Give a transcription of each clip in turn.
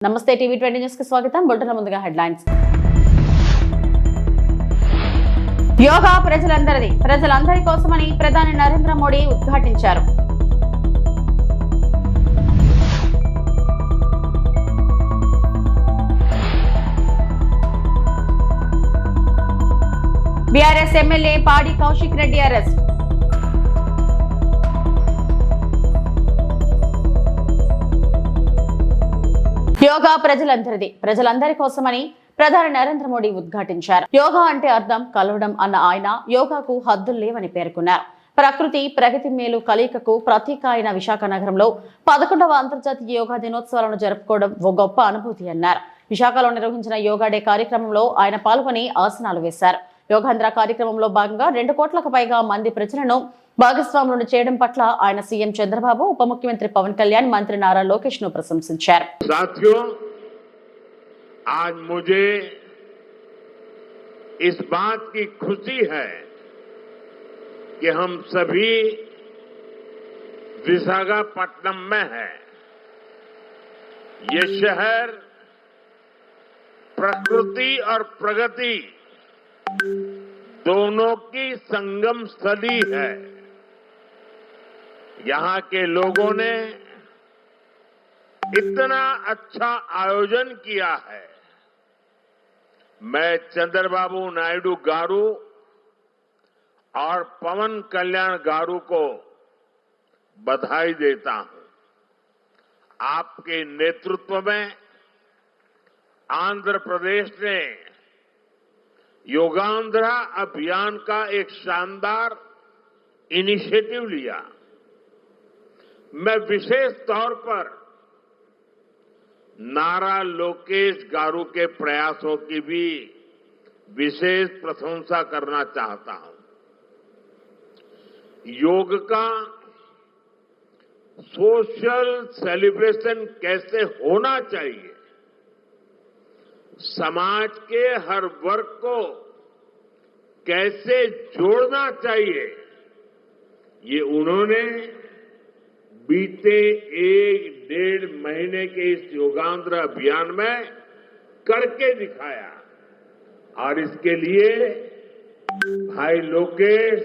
నమస్తే TV 20 news కి స్వాగతం. బులెటిన్ ముందుగా హెడ్లైన్స్. యోగా ప్రజలందరి కోసమని ప్రధాని నరేంద్ర మోడీ ఉద్ఘాటించారు. బీఆర్ఎస్ ఎమ్మెల్యే పాడి కౌశిక్ రెడ్డి అరెస్ట్. యోగా ప్రజలందరి కోసమని ప్రధాని నరేంద్ర మోడీ ఉద్ఘాటించారు. యోగా అంటే అర్థం కలవడం అన్న ఆయన యోగాకు హద్దులు లేవని పేర్కొన్నారు. ప్రకృతి ప్రగతి మేలు కలయికకు ప్రతీక అయిన విశాఖ నగరంలో 11వ అంతర్జాతీయ యోగా దినోత్సవాలను జరుపుకోవడం ఓ గొప్ప అనుభూతి అన్నారు. విశాఖలో నిర్వహించిన యోగా డే కార్యక్రమంలో ఆయన పాల్గొని ఆసనాలు వేశారు. యోగాంధ్ర కార్యక్రమంలో భాగంగా 2 కోట్లకు పైగా మంది ప్రజలను భాగస్వాములను చేయడం పట్ల ఆయన సీఎం చంద్రబాబు, ఉప ముఖ్యమంత్రి పవన్ కళ్యాణ్, మంత్రి నారా లోకేష్ ను ప్రశంసించారు. साथियों, आज मुझे इस बात की खुशी है कि हम सभी विशाखापट्टनम में हैं। ये शहर प्रकृति और प्रगति दोनों की संगम स्थली है। यहाँ के लोगों ने इतना अच्छा आयोजन किया है। मैं चंद्रबाबू नायडू गारू और पवन कल्याण गारू को बधाई देता हूं। आपके नेतृत्व में आंध्र प्रदेश ने योगांध्रा अभियान का एक शानदार इनिशिएटिव लिया। मैं विशेष तौर पर नारा लोकेश गारू के प्रयासों की भी विशेष प्रशंसा करना चाहता हूं। योग का सोशल सेलिब्रेशन कैसे होना चाहिए, समाज के हर वर्ग को कैसे जोड़ना चाहिए, ये उन्होंने बीते 1-1.5 महीने के इस योगांध्र अभियान में करके दिखाया। और इसके लिए भाई लोकेश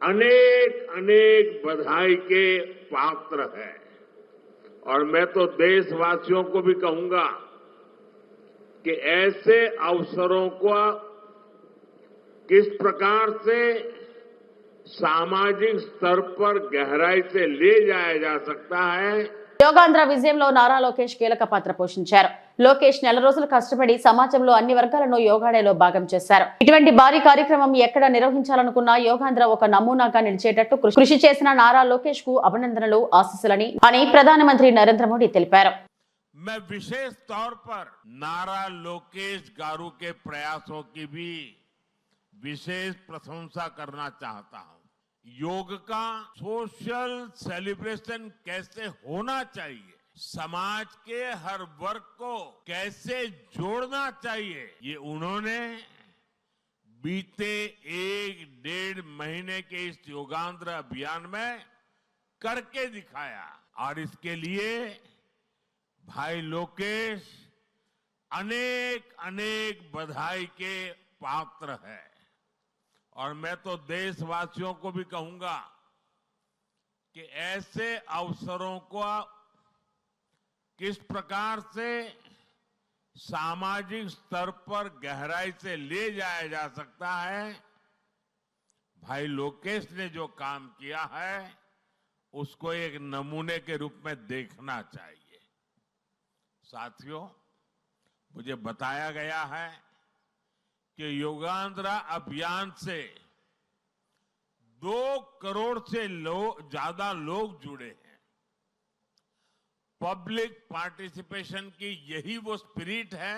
अनेक बधाई के पात्र है। और मैं तो देशवासियों को भी कहूंगा कि ऐसे अवसरों को किस प्रकार से सामाजिक स्तर पर गहराई से ले जाया जा सकता है। యోగాంధ్ర విజయంలో నారా లోకేష్ కీలక పాత్ర పోషించారు. లోకేష్ నెల రోజులు కష్టపడి సమాజంలో అన్ని వర్గాలను యోగా డేలో భాగం చేశారు. ఇటువంటి భారీ కార్యక్రమం ఎక్కడ నిర్వహించాలనుకున్నా యోగాంధ్ర ఒక నమూనాగా నిలిచేటట్టు కృషి చేసిన నారా లోకేష్ కు అభినందనలు, ఆశీస్సులని ప్రధానమంత్రి నరేంద్ర మోడీ తెలిపారు. मैं विशेष तौर पर नारा लोकेश गारू के प्रयासों की भी विशेष प्रशंसा करना चाहता हूं। योग का सोशल सेलिब्रेशन कैसे होना चाहिए, समाज के हर वर्ग को कैसे जोड़ना चाहिए, ये उन्होंने बीते 1-1.5 महीने के इस योगांध्र अभियान में करके दिखाया। और इसके लिए भाई लोकेश अनेक बधाई के पात्र है। और मैं तो देशवासियों को भी कहूंगा कि ऐसे अवसरों को किस प्रकार से सामाजिक स्तर पर गहराई से ले जाया जा सकता है। भाई लोकेश ने जो काम किया है उसको एक नमूने के रूप में देखना चाहिए। साथियों, मुझे बताया गया है कि योगांध्रा अभियान से 2 करोड़ से ज्यादा लोग जुड़े हैं। पब्लिक पार्टिसिपेशन की यही वो स्पिरिट है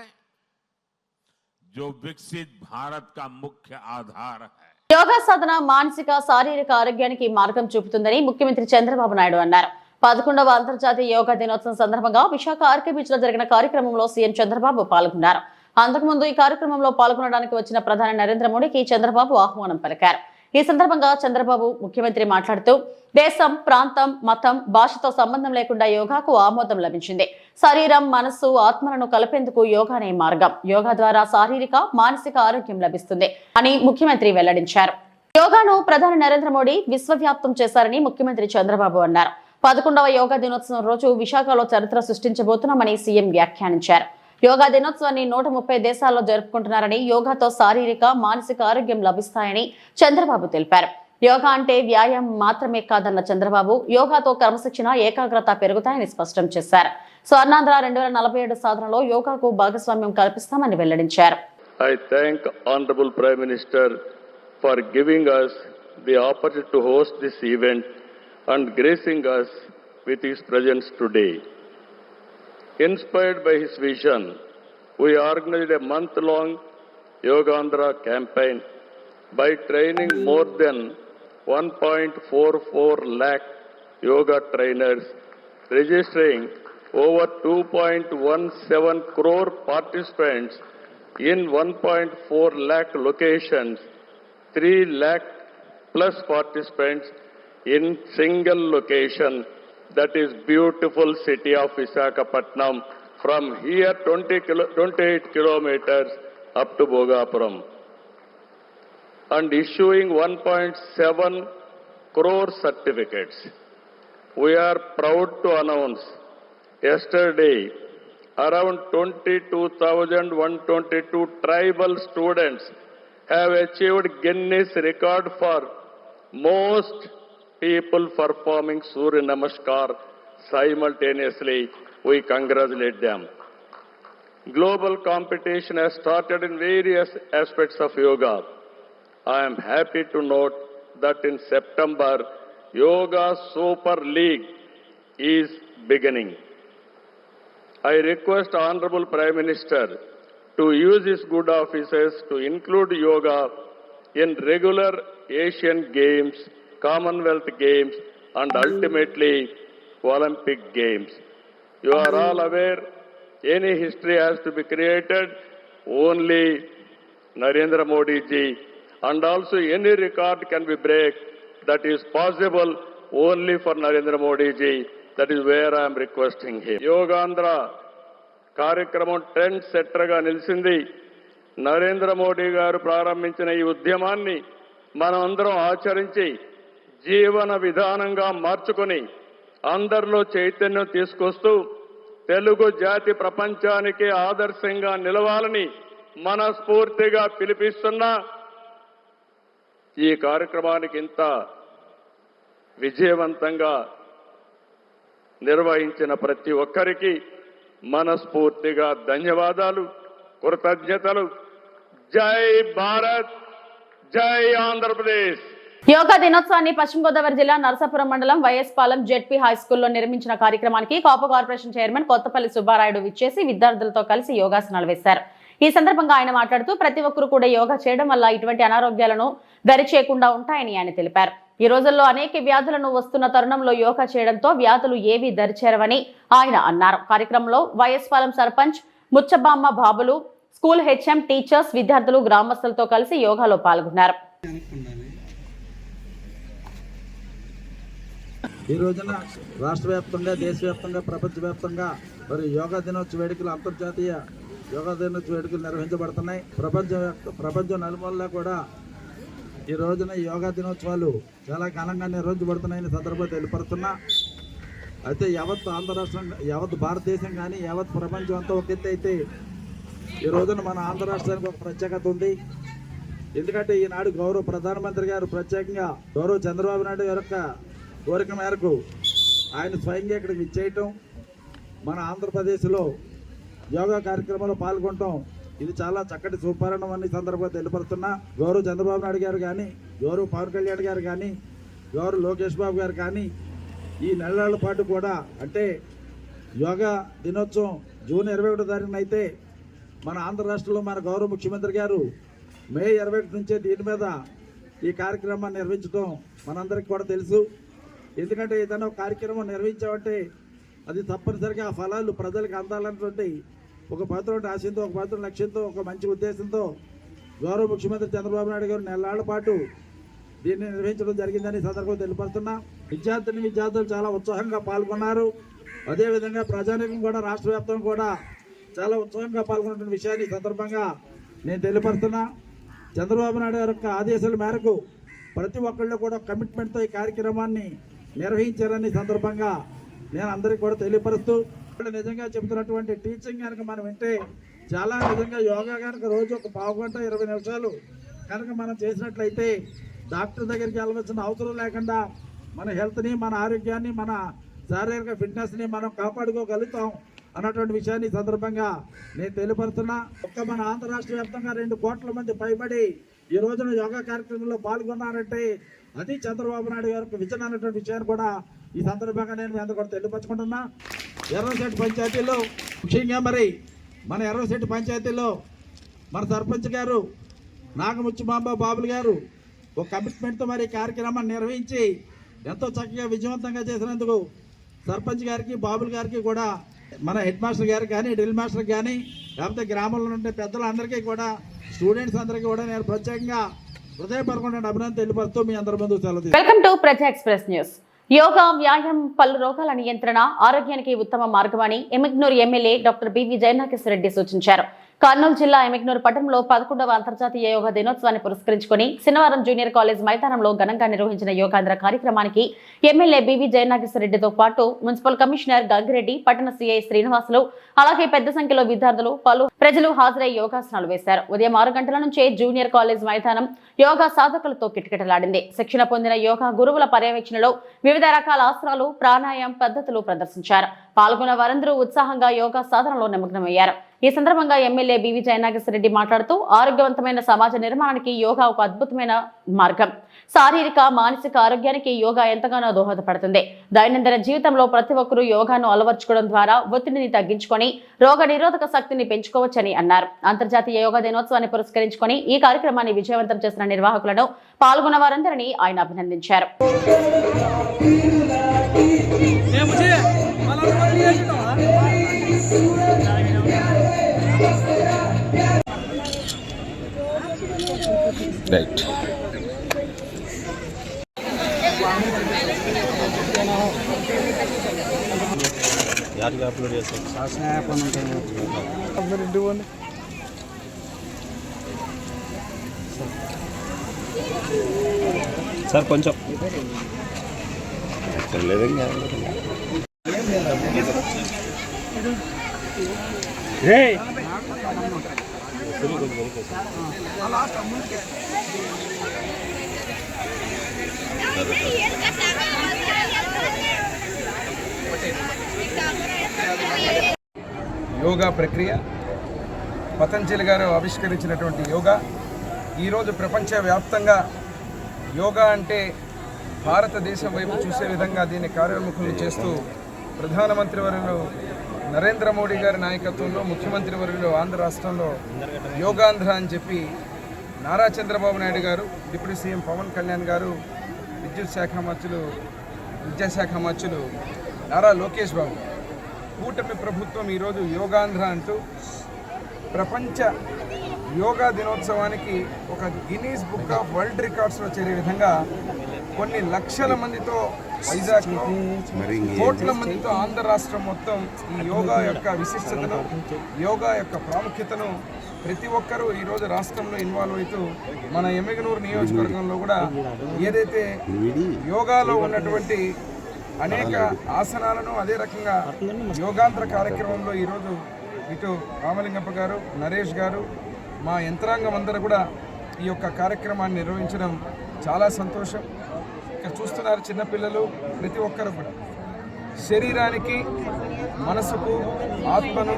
जो विकसित भारत का मुख्य आधार है। యోగా సాధన మానసిక, శారీరక ఆరోగ్యానికి మార్గం చూపుతుందని ముఖ్యమంత్రి చంద్రబాబు నాయుడు అన్నారు. 11వ అంతర్జాతీయ యోగా దినోత్సవం సందర్భంగా విశాఖ ఆర్కే బీచ్ లో జరిగిన కార్యక్రమంలో సీఎం చంద్రబాబు పాల్గొన్నారు. అంతకుముందు ఈ కార్యక్రమంలో పాల్గొనడానికి వచ్చిన ప్రధాని నరేంద్ర మోడీకి చంద్రబాబు ఆహ్వానం పలికారు. ఈ సందర్భంగా చంద్రబాబు ముఖ్యమంత్రి మాట్లాడుతూ దేశం, ప్రాంతం, మతం, భాషతో సంబంధం లేకుండా యోగాకు ఆమోదం లభించింది. శరీరం, మనస్సు, ఆత్మలను కలిపేందుకు యోగానే మార్గం. యోగా ద్వారా శారీరక, మానసిక ఆరోగ్యం లభిస్తుంది అని ముఖ్యమంత్రి వెల్లడించారు. యోగాను ప్రధాని నరేంద్ర మోడీ విశ్వవ్యాప్తం చేశారని ముఖ్యమంత్రి చంద్రబాబు అన్నారు. 11వ యోగా దినోత్సవం రోజు విశాఖలో చరిత్ర సృష్టించబోతున్నామని సీఎం వ్యాఖ్యానించారు. యోగా దినోత్సవాన్ని 130 దేశాల్లో జరుపుకుంటున్నారని, యోగాతో శారీరక, మానసిక ఆరోగ్యం లభిస్తాయని చంద్రబాబు తెలిపారు. యోగా అంటే వ్యాయామం మాత్రమే కాదన్న చంద్రబాబు, యోగాతో క్రమశిక్షణ, ఏకాగ్రత పెరుగుతాయని స్పష్టం చేశారు. స్వర్ణాంధ్ర 2047 సాధనలో యోగాకు భాగస్వామ్యం కల్పిస్తామని వెల్లడించారు. I thank Honorable Prime Minister for giving us the opportunity to host this event and gracing us with his presence today. Inspired by his vision, we organized a month-long Yogandhra campaign by training more than 1.44 lakh yoga trainers, registering over 2.17 crore participants in 1.4 lakh locations, 3 lakh plus participants in single location, that is beautiful city of Visakhapatnam, from here 28 kilometers up to Bhogapuram, and issuing 1.7 crore certificates. We are proud to announce yesterday around 22,122 tribal students have achieved Guinness record for most people performing Surya Namaskar simultaneously. We congratulate them. Global competition has started in various aspects of yoga. I am happy to note that in September, Yoga Super League is beginning. I request Honorable Prime Minister to use his good offices to include yoga in regular Asian Games, Commonwealth Games, and ultimately Olympic Games. You are all aware, any history has to be created only Narendra Modi ji, and also any record can be break that is possible only for Narendra Modi ji. That is where I am requesting him. Yogandhra కార్యక్రమం trend సెట్టర్గా నిలిచింది. నరేంద్ర మోడీ గారు ప్రారంభించిన ఈ ఉద్యమాన్ని మనం అందరం ఆచరించి జీవన విధానంగా మార్చుకొని అందరిలో చైతన్యం తీసుకొస్తూ తెలుగు జాతి ప్రపంచానికి ఆదర్శంగా నిలవాలని మనస్ఫూర్తిగా పిలిపిస్తున్న ఈ కార్యక్రమానికి ఇంత విజయవంతంగా నిర్వహించిన ప్రతి ఒక్కరికి మనస్ఫూర్తిగా ధన్యవాదాలు, కృతజ్ఞతలు. జై భారత్, జై ఆంధ్రప్రదేశ్. యోగా దినోత్సవాన్ని పశ్చిమ గోదావరి జిల్లా నరసాపురం మండలం వైఎస్ పాలెం జెడ్పీ హై స్కూల్లో నిర్మించిన కార్యక్రమానికి కాపు కార్పొరేషన్ చైర్మన్ కొత్తపల్లి సుబ్బారాయుడు విచ్చేసి విద్యార్థులతో కలిసి యోగాసనాలు వేశారు. ఈ సందర్భంగా ఆయన మాట్లాడుతూ ప్రతి ఒక్కరూ కూడా యోగా చేయడం వల్ల ఇటువంటి అనారోగ్యాలను దరి చేయకుండా ఉంటాయని ఆయన తెలిపారు. ఈ రోజుల్లో అనేక వ్యాధులను వస్తున్న తరుణంలో యోగా చేయడంతో వ్యాధులు ఏవీ దరిచేరవని ఆయన అన్నారు. కార్యక్రమంలో వైఎస్ పాలెం సర్పంచ్ ముచ్చబామ్మ బాబులు, స్కూల్ హెచ్ఎం, టీచర్స్, విద్యార్థులు, గ్రామస్తులతో కలిసి యోగాలో పాల్గొన్నారు. ఈ రోజున రాష్ట్ర వ్యాప్తంగా, దేశవ్యాప్తంగా, ప్రపంచవ్యాప్తంగా మరి యోగా దినోత్సవ వేడుకలు, అంతర్జాతీయ యోగా దినోత్సవ వేడుకలు నిర్వహించబడుతున్నాయి. ప్రపంచం నలుమూలలా కూడా ఈ రోజున యోగా దినోత్సవాలు చాలా ఘనంగా నిర్వహించబడుతున్నాయని సందర్భంగా తెలియపరుస్తున్నా. అయితే యావత్ ఆంధ్ర రాష్ట్రం, యావత్ భారతదేశం కానీ యావత్ ప్రపంచం అంతా ఒక ఎత్తు అయితే ఈ రోజున మన ఆంధ్ర రాష్ట్రానికి ఒక ప్రత్యేకత ఉంది. ఎందుకంటే ఈనాడు గౌరవ ప్రధానమంత్రి గారు ప్రత్యేకంగా గౌరవ చంద్రబాబు నాయుడు గారి యొక్క కోరిక మేరకు ఆయన స్వయంగా ఇక్కడికి ఇచ్చేయటం, మన ఆంధ్రప్రదేశ్లో యోగా కార్యక్రమంలో పాల్గొనటం ఇది చాలా చక్కటి సుపరిణామం అని సందర్భంగా తెలియపరుస్తున్నా. గౌరవ చంద్రబాబు నాయుడు గారు కానీ, గౌరవ పవన్ కళ్యాణ్ గారు కానీ, గౌరవ లోకేష్ బాబు గారు కానీ ఈ నెలల పాటు కూడా, అంటే యోగా దినోత్సవం జూన్ 21 తారీఖున అయితే మన ఆంధ్ర రాష్ట్రంలో మన గౌరవ ముఖ్యమంత్రి గారు మే 21 నుంచే దీని మీద ఈ కార్యక్రమాన్ని నిర్వహించడం మనందరికీ కూడా తెలుసు. ఎందుకంటే ఏదైనా ఒక కార్యక్రమం నిర్వహించామంటే అది తప్పనిసరిగా ఆ ఫలాలు ప్రజలకు అందాలన్నటువంటి ఒక పవిత్రమైన ఆశయంతో, ఒక పవిత్ర లక్ష్యంతో, ఒక మంచి ఉద్దేశంతో గౌరవ ముఖ్యమంత్రి చంద్రబాబు నాయుడు గారు నెలల పాటు దీన్ని నిర్వహించడం జరిగిందని సందర్భంగా తెలియపరుస్తున్నా. విద్యార్థులు చాలా ఉత్సాహంగా పాల్గొన్నారు. అదేవిధంగా ప్రజానీకం కూడా రాష్ట్ర వ్యాప్తంగా కూడా చాలా ఉత్సాహంగా పాల్గొన్న విషయాన్ని సందర్భంగా నేను తెలియపరుస్తున్నా. చంద్రబాబు నాయుడు గారి యొక్క ఆదేశాల మేరకు ప్రతి ఒక్కళ్ళు కూడా కమిట్మెంట్తో ఈ కార్యక్రమాన్ని నిర్వహించారని సందర్భంగా నేను అందరికీ కూడా తెలియపరుస్తూ, నిజంగా చెబుతున్నటువంటి టీచింగ్ కనుక మనం వింటే చాలా నిజంగా యోగా కనుక రోజు ఒక పావు గంట 20 నిమిషాలు కనుక మనం చేసినట్లయితే డాక్టర్ దగ్గరికి వెళ్ళవలసిన అవసరం లేకుండా మన హెల్త్ని, మన ఆరోగ్యాన్ని, మన శారీరక ఫిట్నెస్ని మనం కాపాడుకోగలుగుతాం అన్నటువంటి విషయాన్ని సందర్భంగా నేను తెలియపరుస్తున్నా. మన ఆంధ్ర రాష్ట్ర వ్యాప్తంగా 2 కోట్ల మంది పైబడి ఈ రోజున యోగా కార్యక్రమంలో పాల్గొన్నారంటే అది చంద్రబాబు నాయుడు గారికి విజన్ అన్నటువంటి విషయాన్ని కూడా ఈ సందర్భంగా నేను మీ అందరూ కూడా తెలియపరచుకుంటున్నా. ఎర్రశెట్టి పంచాయతీలో ముఖ్యంగా మరి మన ఎర్రశెట్టి పంచాయతీలో మన సర్పంచ్ గారు నాగముచ్చి బాబులు గారు ఒక కమిట్మెంట్తో మరి కార్యక్రమాన్ని నిర్వహించి ఎంతో చక్కగా విజయవంతంగా చేసినందుకు సర్పంచ్ గారికి, బాబుల గారికి కూడా, మన హెడ్ మాస్టర్ గారికి కానీ, డ్రిల్ మాస్టర్ కానీ, లేకపోతే గ్రామంలో ఉండే పెద్దలందరికీ కూడా, స్టూడెంట్స్ అందరికీ కూడా నేను ప్రత్యేకంగా హృదయపూర్వకమైన అభినందన తెలియపరుస్తూ మీ అందరి ముందు సెలవు. Welcome to Praja express news. Yoga, వ్యాయామం పలు రోగాల నియంత్రణ, ఆరోగ్యానికి ఉత్తమ మార్గమని Yemmiganur MLA doctor BV Jayanageswara Reddy సూచించారు. కర్నూలు జిల్లా ఎమ్మిగ్నూరు పట్టణంలో 11వ అంతర్జాతీయ యోగా దినోత్సవాన్ని పురస్కరించుకుని శనివారం జూనియర్ కాలేజ్ మైదానంలో ఘనంగా నిర్వహించిన యోగాంధ్ర కార్యక్రమానికి ఎమ్మెల్యే బివి జయనాగేశ్వర రెడ్డితో పాటు మున్సిపల్ కమిషనర్ గంగిరెడ్డి, పట్టణ సిఐ శ్రీనివాసులు, అలాగే పెద్ద సంఖ్యలో విద్యార్థులు, పలు ప్రజలు హాజరై యోగాసనాలు వేశారు. ఉదయం 6 గంటల నుంచే జూనియర్ కాలేజ్ మైదానం యోగా సాధకులతో కిటకిటలాడింది. శిక్షణ పొందిన యోగా గురువుల పర్యవేక్షణలో వివిధ రకాల ఆసనాలు, ప్రాణాయామ పద్ధతులు ప్రదర్శించారు. పాల్గొన్న వారందరూ ఉత్సాహంగా యోగా సాధనలో నిమగ్నమయ్యారు. ఈ సందర్భంగా ఎమ్మెల్యే బివి జయనాగేశ్వర రెడ్డి మాట్లాడుతూ, ఆరోగ్యవంతమైన సమాజ నిర్మాణానికి యోగా ఒక అద్భుతమైన మార్గం. శారీరక, మానసిక ఆరోగ్యానికి యోగా ఎంతగానో దోహదపడుతుంది. దైనందిన జీవితంలో ప్రతి ఒక్కరూ యోగాను అలవర్చుకోవడం ద్వారా ఒత్తిడిని తగ్గించుకొని రోగ నిరోధక శక్తిని పెంచుకోవచ్చని అన్నారు. అంతర్జాతీయ యోగా దినోత్సవాన్ని పురస్కరించుకొని ఈ కార్యక్రమాన్ని విజయవంతం చేసిన నిర్వాహకులను, పాల్గొన్న వారందరినీ ఆయన అభినందించారు. రైట్. యాడ్గా అప్లోడ్ చేస్తాం. సార్ కొంచెం లేదండి. యోగా ప్రక్రియ పతంజలి గారు ఆవిష్కరించినటువంటి యోగా ఈరోజు ప్రపంచవ్యాప్తంగా యోగా అంటే భారతదేశం వైపు చూసే విధంగా దీన్ని కార్యోన్ముఖులు చేస్తూ ప్రధానమంత్రి వర్యులు నరేంద్ర మోడీ గారి నాయకత్వంలో, ముఖ్యమంత్రి వర్యులు ఆంధ్ర రాష్ట్రంలో యోగాంధ్ర అని చెప్పి నారా చంద్రబాబు నాయుడు గారు, డిప్యూటీ సీఎం పవన్ కళ్యాణ్ గారు, విద్యాశాఖ మంత్రులు నారా లోకేష్ బాబు, కూటమి ప్రభుత్వం ఈరోజు యోగాంధ్ర అంటూ ప్రపంచ యోగా దినోత్సవానికి ఒక గిన్నీస్ బుక్ ఆఫ్ వరల్డ్ రికార్డ్స్లో చేరే విధంగా కొన్ని లక్షల మందితో వైజాగ్లో, కోట్ల మందితో ఆంధ్ర రాష్ట్రం మొత్తం ఈ యోగా యొక్క విశిష్టతను, యోగా యొక్క ప్రాముఖ్యతను ప్రతి ఒక్కరూ ఈరోజు రాష్ట్రంలో ఇన్వాల్వ్ అవుతూ మన ఎమ్మిగనూరు నియోజకవర్గంలో కూడా ఏదైతే యోగాలో ఉన్నటువంటి అనేక ఆసనాలను, అదే రకంగా యోగాంధ్ర కార్యక్రమంలో ఈరోజు ఇటు రామలింగప్ప గారు, నరేష్ గారు, మా యంత్రాంగం అందరూ కూడా ఈ యొక్క కార్యక్రమాన్ని నిర్వహించడం చాలా సంతోషం. ఇక్కడ చూస్తున్నారు చిన్నపిల్లలు, ప్రతి ఒక్కరు కూడా శరీరానికి, మనసుకు, ఆత్మను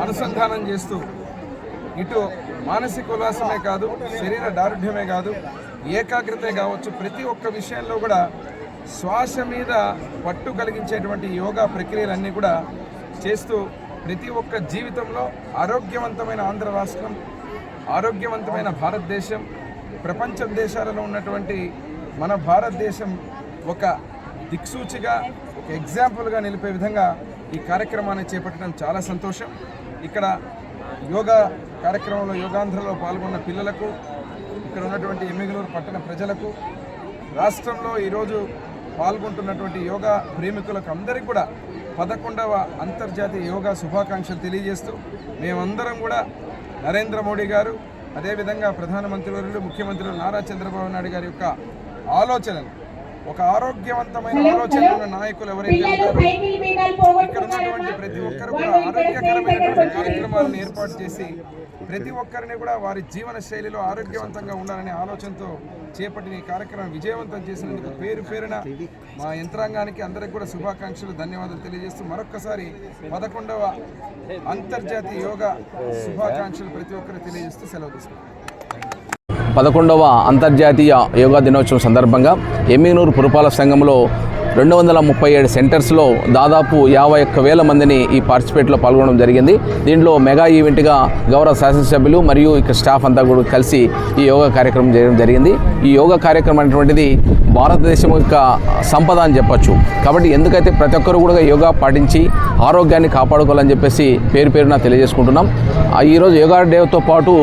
అనుసంధానం చేస్తూ ఇటు మానసిక ఉల్లాసమే కాదు, శరీర దారుఢ్యమే కాదు, ఏకాగ్రతే కావచ్చు, ప్రతి ఒక్క విషయంలో కూడా శ్వాస మీద పట్టు కలిగించేటువంటి యోగా ప్రక్రియలన్నీ కూడా చేస్తూ ప్రతి ఒక్క జీవితంలో ఆరోగ్యవంతమైన ఆంధ్ర రాష్ట్రం, ఆరోగ్యవంతమైన భారతదేశం, ప్రపంచ దేశాలలో ఉన్నటువంటి మన భారతదేశం ఒక దిక్సూచిగా, ఒక ఎగ్జాంపుల్గా నిలిపే విధంగా ఈ కార్యక్రమాన్ని చేపట్టడం చాలా సంతోషం. ఇక్కడ యోగా కార్యక్రమంలో, యోగాంధ్రలో పాల్గొన్న పిల్లలకు, ఇక్కడ ఉన్నటువంటి ఎమ్మిగనూరు పట్టణ ప్రజలకు, రాష్ట్రంలో ఈరోజు పాల్గొంటున్నటువంటి యోగా ప్రేమికులకు అందరికీ కూడా 11వ అంతర్జాతీయ యోగా శుభాకాంక్షలు తెలియజేస్తూ మేమందరం కూడా నరేంద్ర మోడీ గారు అదేవిధంగా ప్రధానమంత్రి వర్యులు ముఖ్యమంత్రి నారా చంద్రబాబు నాయుడు గారి యొక్క ఆలోచనలు, ఒక ఆరోగ్యవంతమైన ఆలోచన ఉన్న నాయకులు ఎవరైతే ఉంటారో ఇక్కడ ఉన్నటువంటి ప్రతి ఒక్కరు కూడా ఆరోగ్యకరమైనటువంటి కార్యక్రమాలను ఏర్పాటు చేసి ప్రతి ఒక్కరిని కూడా వారి జీవన శైలిలో ఆరోగ్యవంతంగా ఉండాలనే ఆలోచనతో చేపట్టిన ఈ కార్యక్రమం విజయవంతం చేసినందుకు పేరు పేరున మా యంత్రాంగానికి అందరికి కూడా శుభాకాంక్షలు, ధన్యవాదాలు తెలియజేస్తూ మరొక్కసారి 11వ అంతర్జాతీయ యోగా శుభాకాంక్షలు ప్రతి ఒక్కరు తెలియజేస్తూ సెలవు తీసుకుంటాం. 11వ అంతర్జాతీయ యోగా దినోత్సవం సందర్భంగా ఎమ్మిగనూరు పురపాలక సంఘంలో 237 సెంటర్స్లో దాదాపు 51,000 మందిని ఈ పార్టిసిపేట్లో పాల్గొనడం జరిగింది. దీంట్లో మెగా ఈవెంట్గా గౌరవ శాసనసభ్యులు మరియు ఇక్కడ స్టాఫ్ అంతా కూడా కలిసి ఈ యోగా కార్యక్రమం చేయడం జరిగింది. ఈ యోగా కార్యక్రమం అనేటువంటిది భారతదేశం యొక్క సంపద అని చెప్పొచ్చు. కాబట్టి ఎందుకైతే ప్రతి ఒక్కరు కూడా యోగా పాటించి ఆరోగ్యాన్ని కాపాడుకోవాలని చెప్పేసి పేరు పేరున తెలియజేసుకుంటున్నాం. ఈరోజు యోగా డేతో పాటు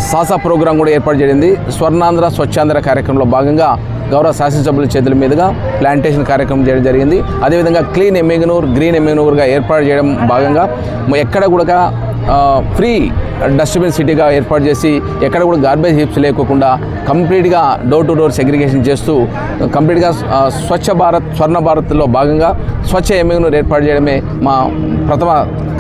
సాసా ప్రోగ్రాం కూడా ఏర్పాటు చేయండి. స్వర్ణాంధ్ర స్వచ్ఛాంధ్ర కార్యక్రమంలో భాగంగా గౌరవ శాసనసభ్యుల చేతుల మీదుగా ప్లాంటేషన్ కార్యక్రమం చేయడం జరిగింది. అదేవిధంగా క్లీన్ ఎమ్మిగనూర్, గ్రీన్ ఎమ్మిగనూర్గా ఏర్పాటు చేయడం భాగంగా ఎక్కడ కూడా ఫ్రీ డస్ట్బిన్ సిటీగా ఏర్పాటు చేసి ఎక్కడ కూడా గార్బేజ్ హీప్స్ లేకోకుండా కంప్లీట్గా డోర్ టు డోర్ సెగ్రిగేషన్ చేస్తూ కంప్లీట్గా స్వచ్ఛ భారత్, స్వర్ణ భారత్లో భాగంగా స్వచ్ఛ ఎమ్మిగనూర్ ఏర్పాటు చేయడమే మా ప్రథమ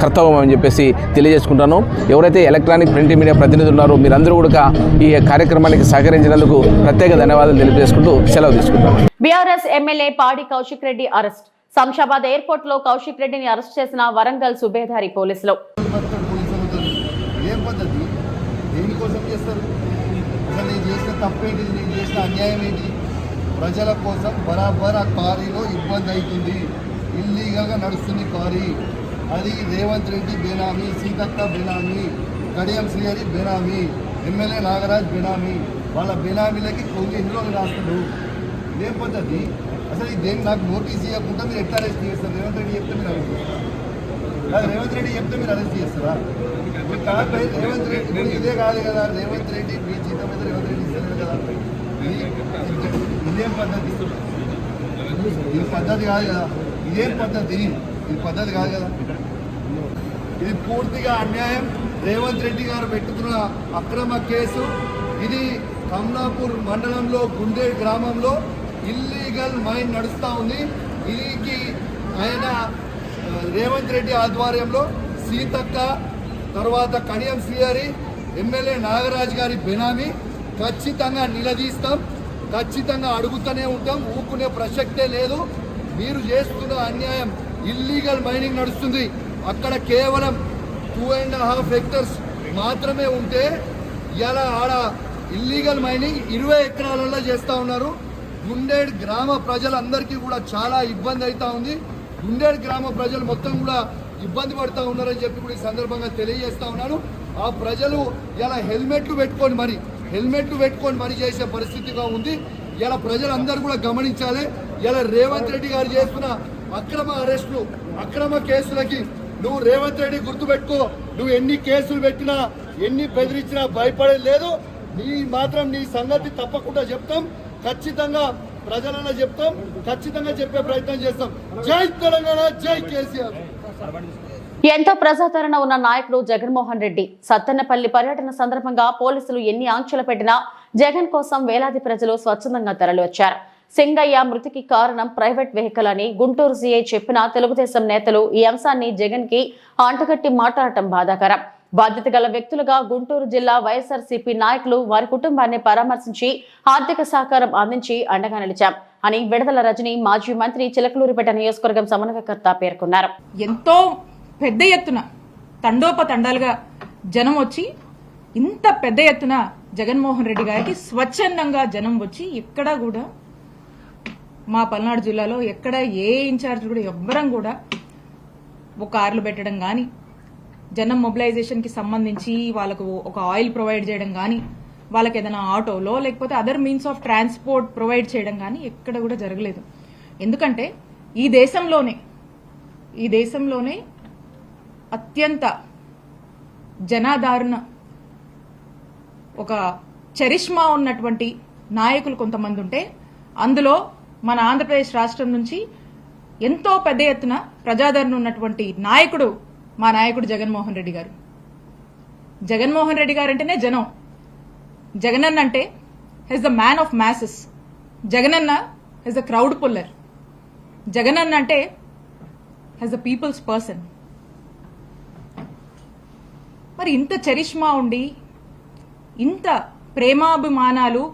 కర్తవ్యం అని చెప్పేసి తెలియజేసుకుంటాను. ఎవరైతే ఎలక్ట్రానిక్ ప్రింట్ మీడియా ప్రతినిధులు ఉన్నారో మీరందరూ కూడా ఈ కార్యక్రమానికి సహకరించినందుకు ప్రత్యేక ధన్యవాదాలు తెలియజేసుకుంటూ సెలవు తీసుకుంటాను. బీఆర్ఎస్ ఎమ్మెల్యే పాడి కౌశిక్ రెడ్డి అరెస్ట్. శంషాబాద్ ఎయిర్పోర్ట్ లో కౌశిక్ రెడ్డిని అరెస్ట్ చేసిన వరంగల్ సుబేదారి పోలీసులు. ఏం పద్ధతి? దేనికోసం చేస్తారు? అసలు నేను చేసిన తప్పేంటి? నేను చేసిన అన్యాయం ఏంటి? ప్రజల కోసం బరాబర్ ఆ కారీలో ఇబ్బంది అవుతుంది. ఇల్లీగల్గా నడుస్తుంది కారీ. అది రేవంత్ రెడ్డి బేనామీ, సీతక్క బేనామీ, కడియం శ్రీహరి బేనామీ, ఎమ్మెల్యే నాగరాజ్ బేనామీ. వాళ్ళ బేనామీలకి కొన్ని ఎన్ని రోజులు రాస్తాడు. ఇదేం పద్ధతి? అసలు దేని నాకు నోటీస్ ఇవ్వకుండా మీరు ఎట్లా అరెస్ట్ చేస్తారు? రేవంత్ రెడ్డి చెప్తే మీరు అరెస్ట్ చేస్తారు. రేవంత్ రెడ్డి చెప్తే మీరు అరెస్ట్ చేస్తారా? రేవంత్ రెడ్డి ఇదే కాదు కదా. రేవంత్ రెడ్డి మీ జీతం మీద రేవంత్ రెడ్డి ఇస్తలేదు కదా. ఇదేం పద్ధతి? ఇది పద్ధతి కాదు కదా. ఇదేం పద్ధతి? ఇది పద్ధతి కాదు కదా. ఇది పూర్తిగా అన్యాయం. రేవంత్ రెడ్డి గారు పెట్టుకున్న అక్రమ కేసు ఇది. కమలాపూర్ మండలంలో గుండే గ్రామంలో ఇల్లీగల్ మైన్ నడుస్తూ ఉంది. దీనికి ఆయన రేవంత్ రెడ్డి ఆధ్వర్యంలో సీతక్క, తర్వాత కడియం శ్రీహరి, ఎమ్మెల్యే నాగరాజ్ గారి బెనామీ. ఖచ్చితంగా నిలదీస్తాం, ఖచ్చితంగా అడుగుతూనే ఉంటాం. ఊరుకునే ప్రసక్తే లేదు. మీరు చేస్తున్న అన్యాయం. ఇల్లీగల్ మైనింగ్ నడుస్తుంది అక్కడ. కేవలం 2.5 హెక్టర్స్ మాత్రమే ఉంటే ఇలా ఆడ ఇల్లీగల్ మైనింగ్ 20 ఎకరాలలో చేస్తూ ఉన్నారు. గుండేడ్ గ్రామ ప్రజలందరికీ కూడా చాలా ఇబ్బంది అవుతూ ఉంది. గుండేడ్ గ్రామ ప్రజలు మొత్తం కూడా ఇబ్బంది పడుతూ ఉన్నారని చెప్పి కూడా ఈ సందర్భంగా తెలియజేస్తా ఉన్నాను. ఆ ప్రజలు ఇలా హెల్మెట్లు పెట్టుకొని మరి చేసే పరిస్థితిగా ఉంది. ఇలా ప్రజలందరూ కూడా గమనించాలి. ఇలా రేవంత్ రెడ్డి గారు చేస్తున్న అక్రమ అరెస్టులు, అక్రమ కేసులకి నువ్వు రేవంత్ రెడ్డి గుర్తుపెట్టుకో. నువ్వు ఎన్ని కేసులు పెట్టినా, ఎన్ని బెదిరించినా భయపడేది లేదు. నీ సంగతి తప్పకుండా చెప్తాం. ఖచ్చితంగా ప్రజలలో చెప్తాం. ఖచ్చితంగా చెప్పే ప్రయత్నం చేస్తాం. జై తెలంగాణ, జై కేసీఆర్. ఎంతో ప్రజాదరణ ఉన్న నాయకుడు జగన్మోహన్ రెడ్డి సత్తెనపల్లి పర్యటన సందర్భంగా పోలీసులు ఎన్ని ఆంక్షలు పెట్టినా జగన్ కోసం వేలాది ప్రజలు స్వచ్ఛందంగా తరలివచ్చారు. సింగయ్య మృతికి కారణం ప్రైవేట్ వెహికల్ అని గుంటూరు సీఐ చెప్పిన తెలుగుదేశం నేతలు ఈ అంశాన్ని జగన్ కి అంటగట్టి మాట్లాడటం బాధాకరం. బాధ్యత గల వ్యక్తులుగా గుంటూరు జిల్లా వైఎస్ఆర్సీపీ నాయకులు వారి కుటుంబాన్ని పరామర్శించి ఆర్థిక సహకారం అందించి అండగా నిలిచాం అని విడదల రజని మాజీ మంత్రి చిలకలూరిపేట నియోజకవర్గం సమన్వయకర్త పేర్కొన్నారు. ఎంతో పెద్ద ఎత్తున తండోపతండాలుగా జనం వచ్చి ఇంత పెద్ద ఎత్తున జగన్మోహన్ రెడ్డి గారికి స్వచ్ఛందంగా జనం వచ్చి ఎక్కడా కూడా మా పల్నాడు జిల్లాలో ఎక్కడ ఏ ఇన్ఛార్జ్ కూడా ఎవ్వరం కూడా ఒక కార్లు పెట్టడం కానీ, జనం మొబిలైజేషన్ కి సంబంధించి వాళ్ళకు ఒక ఆయిల్ ప్రొవైడ్ చేయడం కానీ, వాళ్ళకి ఏదైనా ఆటోలో లేకపోతే other means of transport provide చేయడం కానీ ఎక్కడ కూడా జరగలేదు. ఎందుకంటే ఈ దేశంలోనే అత్యంత జనాదరణ, ఒక చరిష్మా ఉన్నటువంటి నాయకులు కొంతమంది ఉంటే అందులో మన ఆంధ్రప్రదేశ్ రాష్ట్రం నుంచి ఎంతో పెద్ద ఎత్తున ప్రజాదరణ ఉన్నటువంటి నాయకుడు మా నాయకుడు జగన్మోహన్ రెడ్డి గారు. జగన్మోహన్ రెడ్డి గారు అంటేనే జనం. జగనన్న అంటే he's the man of masses. Jagananna he's the crowd puller. Jagananna అంటే హెస్ ద పీపుల్స్ పర్సన్. మరి ఇంత చరిష్మా ఉండి, ఇంత ప్రేమాభిమానాలు,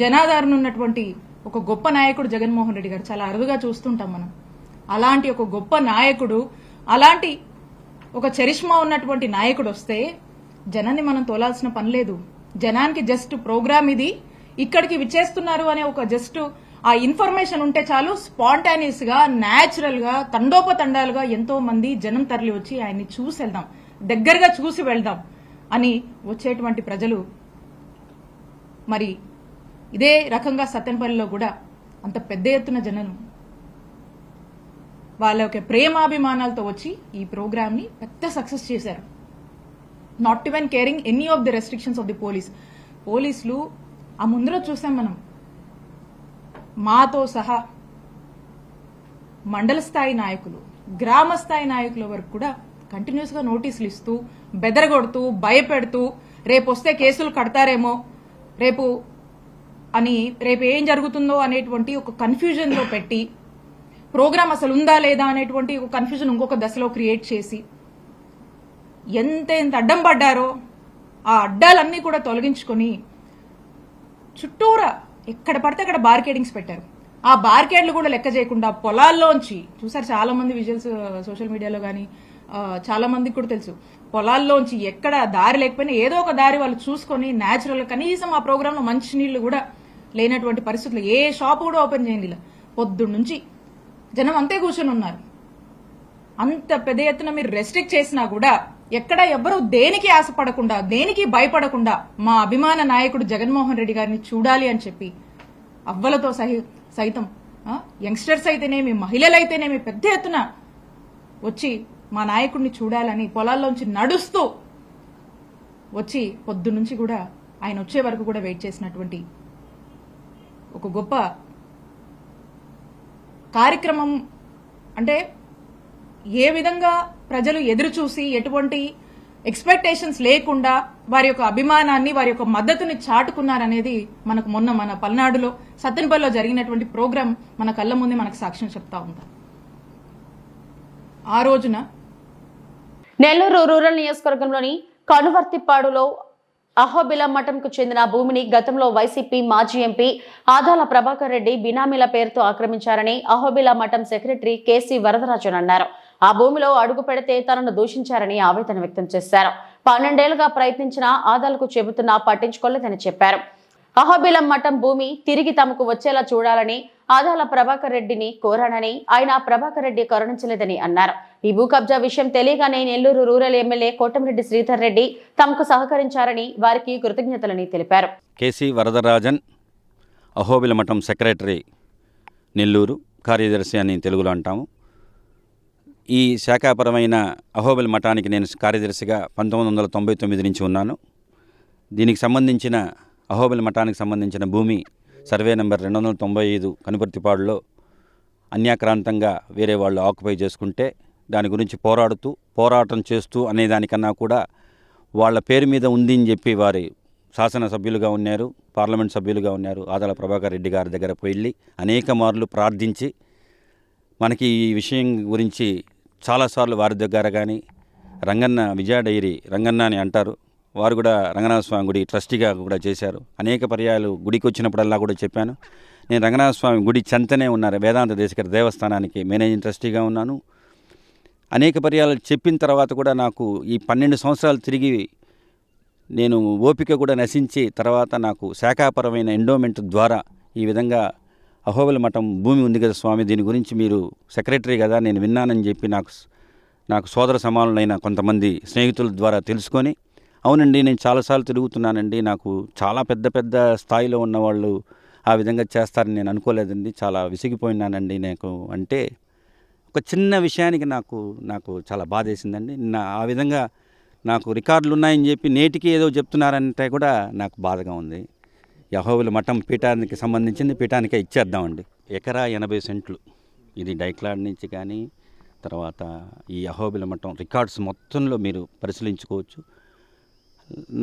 జనాదరణ ఉన్నటువంటి ఒక గొప్ప నాయకుడు జగన్మోహన్ రెడ్డి గారు చాలా అరుదుగా చూస్తుంటాం మనం. అలాంటి ఒక గొప్ప నాయకుడు, అలాంటి ఒక చరిష్మా ఉన్నటువంటి నాయకుడు వస్తే జనాన్ని మనం తోలాల్సిన పని లేదు. జనానికి జస్ట్ ప్రోగ్రామ్ ఇది, ఇక్కడికి విచ్చేస్తున్నారు అనే ఒక జస్ట్ ఆ ఇన్ఫర్మేషన్ ఉంటే చాలు, స్పాంటానియస్ గా, న్యాచురల్ గా, తండోపతండాలుగా ఎంతో మంది జనం తరలి వచ్చి ఆయన్ని చూసి వెళ్దాం, దగ్గరగా చూసి వెళ్దాం అని వచ్చేటువంటి ప్రజలు మరి ఇదే రకంగా సత్తెనపల్లిలో కూడా అంత పెద్ద ఎత్తున జనం వాళ్ళ యొక్క ప్రేమాభిమానాలతో వచ్చి ఈ ప్రోగ్రామ్ ని పెద్ద సక్సెస్ చేశారు. Not even caring any of the restrictions of the పోలీసులు ఆ ముందులో చూసాం మనం. మాతో సహా మండల స్థాయి నాయకులు, గ్రామ స్థాయి నాయకుల వరకు కూడా కంటిన్యూస్ గా నోటీసులు ఇస్తూ, బెదరగొడుతూ, భయపెడుతూ, రేపు వస్తే కేసులు కడతారేమో, రేపు ఏం జరుగుతుందో అనేటువంటి ఒక కన్ఫ్యూజన్ లో పెట్టి, ప్రోగ్రామ్ అసలు ఉందా లేదా అనేటువంటి ఒక కన్ఫ్యూజన్ ఇంకొక దశలో క్రియేట్ చేసి ఎంత అడ్డం పడ్డారో ఆ అడ్డాలన్నీ కూడా తొలగించుకొని చుట్టూరా ఎక్కడ పడితే అక్కడ బార్కేడింగ్స్ పెట్టారు. ఆ బార్కేడ్లు కూడా లెక్క చేయకుండా పొలాల్లోంచి చూసారు చాలా మంది విజువల్స్ సోషల్ మీడియాలో కానీ చాలా మందికి కూడా తెలుసు. పొలాల్లోంచి ఎక్కడ దారి లేకపోయినా ఏదో ఒక దారి వాళ్ళు చూసుకొని న్యాచురల్, కనీసం ఆ ప్రోగ్రామ్ లో మంచి నీళ్లు కూడా లేనటువంటి పరిస్థితులు, ఏ షాప్ కూడా ఓపెన్ చేయండి, పొద్దున్న నుంచి జనం అంతే కూర్చొని ఉన్నారు. అంత పెద్ద ఎత్తున మీరు రెస్ట్రిక్ట్ చేసినా కూడా ఎక్కడ ఎవ్వరూ దేనికి ఆశపడకుండా, దేనికి భయపడకుండా మా అభిమాన నాయకుడు జగన్మోహన్ రెడ్డి గారిని చూడాలి అని చెప్పి అవ్వలతో సైతం, యంగ్స్టర్స్ అయితేనేమి, మహిళలైతేనేమి పెద్ద ఎత్తున వచ్చి మా నాయకుడిని చూడాలని పొలాల్లోంచి నడుస్తూ వచ్చి పొద్దున్నుంచి కూడా ఆయన వచ్చే వరకు కూడా వెయిట్ చేసినటువంటి ఒక గొప్ప కార్యక్రమం. అంటే ఏ విధంగా ప్రజలు ఎదురు చూసి ఎటువంటి ఎక్స్పెక్టేషన్స్ లేకుండా వారి యొక్క అభిమానాన్ని, వారి యొక్క మద్దతుని చాటుకున్నారనేది మనకు మొన్న మన పల్నాడులో సత్తెనపల్లిలో జరిగినటువంటి ప్రోగ్రాం మన కళ్ళ ముందే మనకు సాక్ష్యం చెప్తా ఉంది. ఆ రోజున నెల్లూరు రూరల్ నియోజకవర్గంలోని కనువర్తిపాడులో అహోబిలం మఠంకు చెందిన భూమిని గతంలో వైసీపీ మాజీ ఎంపీ ఆదాల ప్రభాకర్ రెడ్డి బినామీల పేరుతో ఆక్రమించారని అహోబిలం మఠం సెక్రటరీ కేసీ వరదరాజన్ అన్నారు. ఆ భూమిలో అడుగు పెడితే తనను దూషించారని ఆవేదన వ్యక్తం చేశారు. 12 ఏళ్లుగా ప్రయత్నించినా ఆదాలకు చెబుతున్నా పట్టించుకోలేదని చెప్పారు. అహోబిలం మఠం భూమి తిరిగి తమకు వచ్చేలా చూడాలని ఆదాల ప్రభాకర్ రెడ్డిని కోరానని, ఆయన ప్రభాకర్ రెడ్డి కరుణించలేదని అన్నారు. ఈ భూ కబ్జా విషయం తెలియగానే నెల్లూరు రూరల్ ఎమ్మెల్యే కోటమిరెడ్డి శ్రీధర్ రెడ్డి తమకు సహకరించారని, వారికి కృతజ్ఞతలని తెలిపారు. కేసీ వరదరాజన్, అహోబిల మఠం సెక్రటరీ, నెల్లూరు, కార్యదర్శి అని తెలుగులో అంటాము. ఈ శాఖాపరమైన అహోబిల మఠానికి నేను కార్యదర్శిగా 1999 నుంచి ఉన్నాను. దీనికి సంబంధించిన అహోబిల మఠానికి సంబంధించిన భూమి సర్వే నెంబర్ 295 కనుపర్తిపాడులో అన్యాక్రాంతంగా వేరే వాళ్ళు ఆక్యుపై చేసుకుంటే దాని గురించి పోరాటం చేస్తూ అనేదానికన్నా కూడా వాళ్ళ పేరు మీద ఉంది అని చెప్పి వారి శాసనసభ్యులుగా ఉన్నారు, పార్లమెంట్ సభ్యులుగా ఉన్నారు. ఆదాల ప్రభాకర్ రెడ్డి గారి దగ్గర వెళ్ళి అనేక మార్లు ప్రార్థించి మనకి ఈ విషయం గురించి చాలాసార్లు వారి దగ్గర కానీ రంగన్న విజయ డైరీ రంగన్న అని అంటారు, వారు కూడా రంగనాథ స్వామి గుడి ట్రస్టీగా కూడా చేశారు. అనేక పర్యాలు గుడికి వచ్చినప్పుడల్లా కూడా చెప్పాను. నేను రంగనాథ స్వామి గుడి చెంతనే ఉన్నారు వేదాంత దేశికర దేవస్థానానికి మేనేజింగ్ ట్రస్టీగా ఉన్నాను. అనేక పర్యాలు చెప్పిన తర్వాత కూడా నాకు ఈ 12 సంవత్సరాలు తిరిగి నేను ఓపిక కూడా నశించి తర్వాత నాకు శాఖాపరమైన ఎండోమెంట్ ద్వారా ఈ విధంగా అహోబిల మఠం భూమి ఉంది కదా స్వామి, దీని గురించి మీరు సెక్రటరీ కదా నేను విన్నానని చెప్పి నాకు సోదర సమానులైన కొంతమంది స్నేహితుల ద్వారా తెలుసుకొని, అవునండి నేను చాలాసార్లు తిరుగుతున్నానండి, నాకు చాలా పెద్ద స్థాయిలో ఉన్నవాళ్ళు ఆ విధంగా చేస్తారని నేను అనుకోలేదండి, చాలా విసిగిపోయినానండి నాకు అంటే ఒక చిన్న విషయానికి నాకు చాలా బాధేసిందండి. ఆ విధంగా నాకు రికార్డులు ఉన్నాయని చెప్పి నేటికి ఏదో చెప్తున్నారంటే కూడా నాకు బాధగా ఉంది. ఈ అహోబిల మఠం పీఠానికి సంబంధించింది పీఠానికే ఇచ్చేద్దామండి. ఎకరా 80 సెంట్లు. ఇది డైక్లాడ్ నుంచి కానీ తర్వాత ఈ అహోబిల మఠం రికార్డ్స్ మొత్తంలో మీరు పరిశీలించుకోవచ్చు.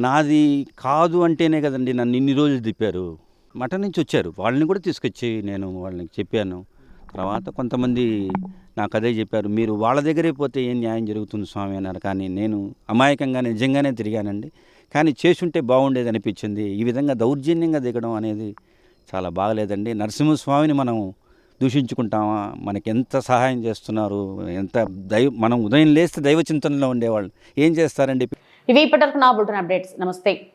నాది కాదు అంటేనే కదండి నన్ను ఇన్ని రోజులు తిప్పారు. మఠం నుంచి వచ్చారు, వాళ్ళని కూడా తీసుకొచ్చి నేను వాళ్ళని చెప్పాను. తర్వాత కొంతమంది నాకు అదే చెప్పారు, మీరు వాళ్ళ దగ్గరే పోతే ఏం న్యాయం జరుగుతుంది స్వామి అన్నారు. కానీ నేను అమాయకంగా నిజంగానే తిరిగానండి. కానీ చేసుంటే బాగుండేది అనిపించింది. ఈ విధంగా దౌర్జన్యంగా దిగడం అనేది చాలా బాగలేదండి. నరసింహస్వామిని మనం దూషించుకుంటామా? మనకి ఎంత సహాయం చేస్తున్నారు, ఎంత మనం ఉదయం లేస్తే దైవ చింతనలో ఉండేవాళ్ళు ఏం చేస్తారండి? ఇవి ఇప్పటివరకు నా బులెటిన్ అప్డేట్స్. నమస్తే.